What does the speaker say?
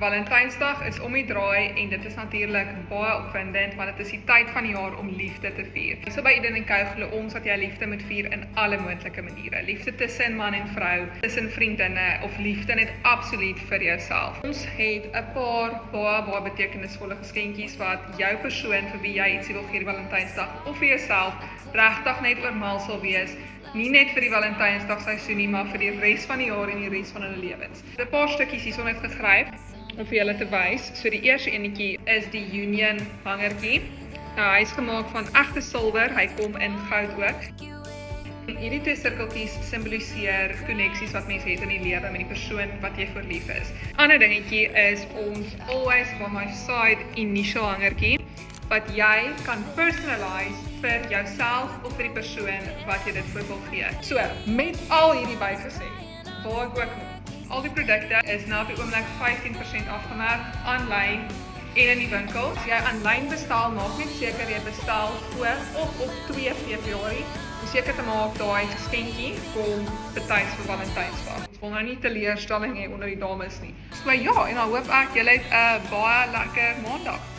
Valentynsdag is om die draai en dit is natuurlik baie opwindend want dit is die tyd van die jaar om liefde te vier. So by Eden en Kou glo ons dat jy liefde moet vier in alle moontlike maniere. Liefde tussen man en vrou, tussen vriendinne of liefde net absoluut vir jouself. Ons het 'n paar baie betekenisvolle geskenkies wat jou persoon vir wie jy ietsie wil gee die Valentynsdag of vir jouself regtig net oormal sal wees. Nie net vir die Valentynsdag seisoen nie, maar vir die res van die jaar en die res van hulle lewens. 'n Paar stukkies hierson uitgegryp om vir julle te wys. So die eerste enetjie is die Union hangertjie. Nou hy is gemaak van egte silwer, hy kom in goud ook. En hierdie twee sirkeltjies simboliseer koneksies wat mense het in die lewe met die persoon wat jy voor lief is. Ander dingetjie is ons always by my side initial hangertjie wat jy kan personalize vir jouself of vir die persoon wat jy dit vir wil gee. So, met al hierdie bygesê, waar ek ook al die produkte is nou op die oomblik 15% afgemerk, aanlyn en in die winkel. As jy aanlyn bestel, maak net seker jy bestel voor of op 2 Februarie, om seker te maak daai geskenkie kom betyds vir Valentynsdag. Ons wil nou nie teleurstelling hê onder die dames nie. So ja, en dan hoop ek julle het 'n baie lekker maandag.